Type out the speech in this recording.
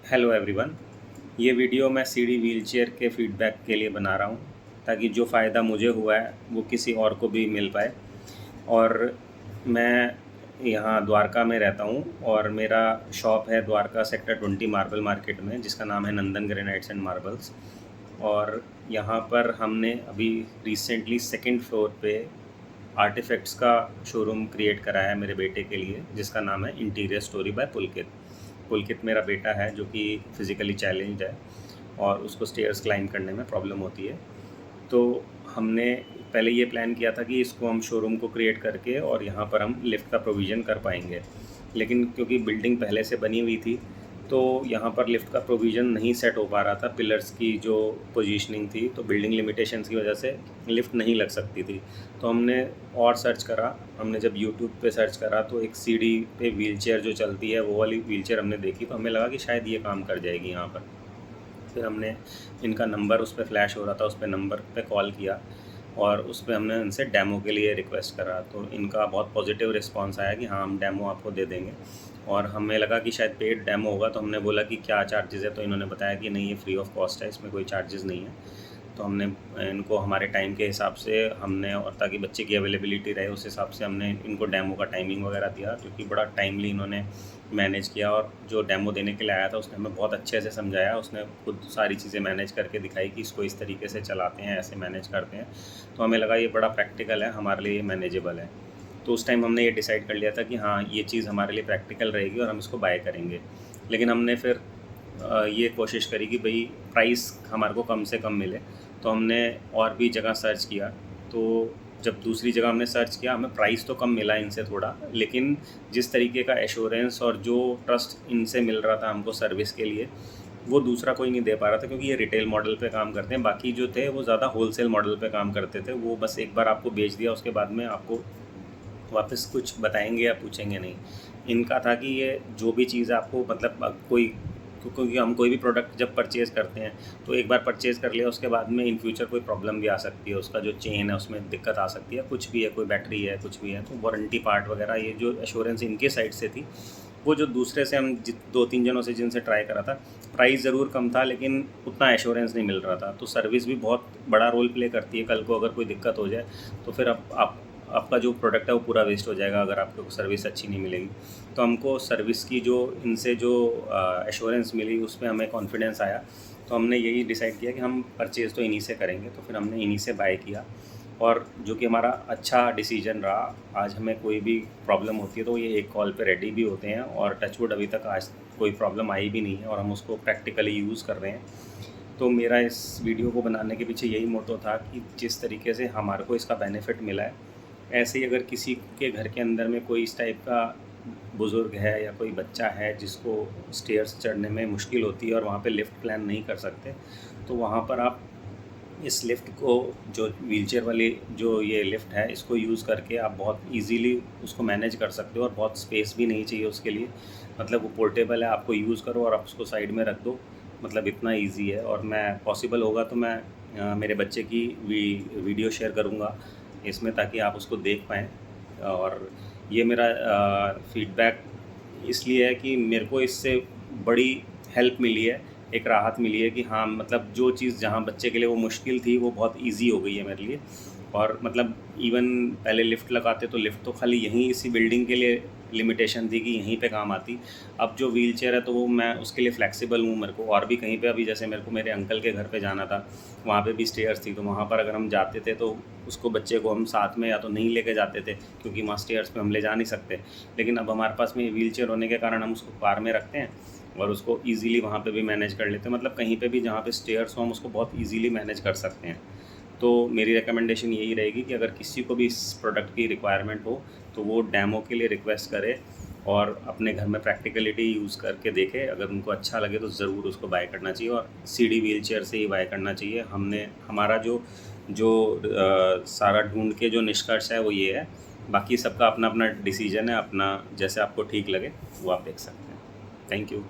Hello everyone. ये video मैं सीढ़ी व्हीलचेयर के फीडबैक के लिए बना रहा हूँ ताकि जो फ़ायदा मुझे हुआ है वो किसी और को भी मिल पाए। और मैं यहाँ द्वारका में रहता हूँ और मेरा शॉप है द्वारका सेक्टर 20 मार्बल मार्केट में, जिसका नाम है नंदन ग्रेनाइट्स एंड मार्बल्स। और यहाँ पर हमने अभी रिसेंटली सेकंड फ्लोर पे आर्टिफैक्ट्स का शोरूम क्रिएट करा है मेरे बेटे के लिए, जिसका नाम है इंटीरियर स्टोरी बाय पुलकित। पुलकित मेरा बेटा है जो कि फ़िज़िकली चैलेंज्ड है और उसको स्टेयर्स क्लाइंब करने में प्रॉब्लम होती है। तो हमने पहले ये प्लान किया था कि इसको हम शोरूम को क्रिएट करके और यहाँ पर हम लिफ्ट का प्रोविज़न कर पाएंगे, लेकिन क्योंकि बिल्डिंग पहले से बनी हुई थी तो यहाँ पर लिफ्ट का प्रोविज़न नहीं सेट हो पा रहा था। पिलर्स की जो पोजीशनिंग थी, तो बिल्डिंग लिमिटेशंस की वजह से लिफ्ट नहीं लग सकती थी। तो हमने और सर्च करा। हमने जब यूट्यूब पे सर्च करा तो एक सीढ़ी पे व्हीलचेयर जो चलती है वो वाली व्हीलचेयर हमने देखी, तो हमें लगा कि शायद ये काम कर जाएगी यहाँ पर। फिर हमने इनका नंबर उस पे फ्लैश हो रहा था, उस पे नंबर पे कॉल किया और उस पे हमने उनसे डेमो के लिए रिक्वेस्ट करा। तो इनका बहुत पॉजिटिव रिस्पांस आया कि हाँ, हम डेमो आपको दे देंगे। और हमें लगा कि शायद पेड डेमो होगा, तो हमने बोला कि क्या चार्जेज़ है, तो इन्होंने बताया कि नहीं, ये फ्री ऑफ कॉस्ट है, इसमें कोई चार्जेज़ नहीं है। तो हमने इनको हमारे टाइम के हिसाब से हमने, और ताकि बच्चे की अवेलेबिलिटी रहे उस हिसाब से हमने इनको डेमो का टाइमिंग वगैरह दिया, क्योंकि बड़ा टाइमली इन्होंने मैनेज किया। और जो डेमो देने के लिए आया था उसने हमें बहुत अच्छे से समझाया। उसने खुद सारी चीज़ें मैनेज करके दिखाई कि इसको इस तरीके से चलाते हैं, ऐसे मैनेज करते हैं। तो हमें लगा ये बड़ा प्रैक्टिकल है, हमारे लिए ये मैनेजेबल है। तो उस टाइम हमने ये डिसाइड कर लिया था कि हाँ, ये चीज़ हमारे लिए प्रैक्टिकल रहेगी और हम इसको बाय करेंगे। लेकिन हमने फिर ये कोशिश करी कि भाई प्राइस हमारे को कम से कम मिले। तो हमने और भी जगह सर्च किया। तो जब दूसरी जगह हमने सर्च किया, हमें प्राइस तो कम मिला इनसे थोड़ा, लेकिन जिस तरीके का एश्योरेंस और जो ट्रस्ट इनसे मिल रहा था हमको सर्विस के लिए, वो दूसरा कोई नहीं दे पा रहा था। क्योंकि ये रिटेल मॉडल पे काम करते हैं, बाकी जो थे वो ज़्यादा होलसेल मॉडल पे काम करते थे। वो बस एक बार आपको बेच दिया, उसके बाद में आपको वापस कुछ बताएंगे या पूछेंगे नहीं। इनका था कि ये जो भी चीज़ आपको, मतलब कोई, क्योंकि हम कोई भी प्रोडक्ट जब परचेज़ करते हैं तो एक बार परचेज़ कर लिया, उसके बाद में इन फ्यूचर कोई प्रॉब्लम भी आ सकती है, उसका जो चेन है उसमें दिक्कत आ सकती है, कुछ भी है, कोई बैटरी है, कुछ भी है। तो वारंटी पार्ट वगैरह, ये जो एश्योरेंस इनके साइड से थी, वो जो दूसरे से हम दो तीन जनों से जिनसे ट्राई करा था, प्राइस ज़रूर कम था लेकिन उतना एश्योरेंस नहीं मिल रहा था। तो सर्विस भी बहुत बड़ा रोल प्ले करती है। कल को अगर कोई दिक्कत हो जाए तो फिर आपका जो प्रोडक्ट है वो पूरा वेस्ट हो जाएगा, अगर आपको सर्विस अच्छी नहीं मिलेगी। तो हमको सर्विस की जो इनसे जो एश्योरेंस मिली, उसमें हमें कॉन्फिडेंस आया। तो हमने यही डिसाइड किया कि हम परचेज़ तो इन्हीं से करेंगे। तो फिर हमने इन्हीं से बाय किया, और जो कि हमारा अच्छा डिसीजन रहा। आज हमें कोई भी प्रॉब्लम होती है तो ये एक कॉल पे रेडी भी होते हैं, और टचवुड अभी तक आज कोई प्रॉब्लम आई भी नहीं है, और हम उसको प्रैक्टिकली यूज़ कर रहे हैं। तो मेरा इस वीडियो को बनाने के पीछे यही मोटो था कि जिस तरीके से हमारे को इसका बेनिफिट मिला है, ऐसे ही अगर किसी के घर के अंदर में कोई इस टाइप का बुज़ुर्ग है या कोई बच्चा है जिसको स्टेयर्स चढ़ने में मुश्किल होती है और वहाँ पे लिफ्ट प्लान नहीं कर सकते, तो वहाँ पर आप इस लिफ्ट को, जो व्हीलचेयर वाली जो ये लिफ्ट है, इसको यूज़ करके आप बहुत इजीली उसको मैनेज कर सकते हो। और बहुत स्पेस भी नहीं चाहिए उसके लिए, मतलब वो पोर्टेबल है, आपको यूज़ करो और आप उसको साइड में रख दो, मतलब इतना इजी है। और मैं, पॉसिबल होगा तो मैं मेरे बच्चे की वीडियो शेयर करूँगा इसमें, ताकि आप उसको देख पाएँ। और ये मेरा फीडबैक इसलिए है कि मेरे को इससे बड़ी हेल्प मिली है, एक राहत मिली है कि हाँ, मतलब जो चीज़ जहाँ बच्चे के लिए वो मुश्किल थी, वो बहुत ईज़ी हो गई है मेरे लिए। और मतलब इवन पहले लिफ्ट लगाते तो लिफ्ट तो खाली यहीं इसी बिल्डिंग के लिए लिमिटेशन थी कि यहीं पे काम आती। अब जो व्हीलचेयर है तो वो मैं उसके लिए फ़्लेक्सिबल हूँ। मेरे को और भी कहीं पे, अभी जैसे मेरे को मेरे अंकल के घर पे जाना था, वहाँ पे भी स्टेयर्स थी, तो वहाँ पर अगर हम जाते थे तो उसको, बच्चे को हम साथ में या तो नहीं लेके जाते थे, क्योंकि वहाँ स्टेयर्स पे हम ले जा नहीं सकते। लेकिन अब हमारे पास में व्हीलचेयर होने के कारण हम उसको कार में रखते हैं और उसको ईज़िली वहाँ पे भी मैनेज कर लेते हैं। मतलब कहीं पे भी जहाँ पे स्टेयर्स हो, हम उसको बहुत ईज़िली मैनेज कर सकते हैं। तो मेरी रिकमेंडेशन यही रहेगी कि अगर किसी को भी इस प्रोडक्ट की रिक्वायरमेंट हो तो वो डेमो के लिए रिक्वेस्ट करे और अपने घर में प्रैक्टिकलिटी यूज़ करके देखे। अगर उनको अच्छा लगे तो ज़रूर उसको बाय करना चाहिए, और सीढ़ी व्हीलचेयर से ही बाय करना चाहिए। हमने, हमारा जो जो सारा ढूंढ के जो निष्कर्ष है वो ये है। बाकी सबका अपना अपना डिसीजन है, अपना जैसे आपको ठीक लगे वो आप देख सकते हैं। Thank you.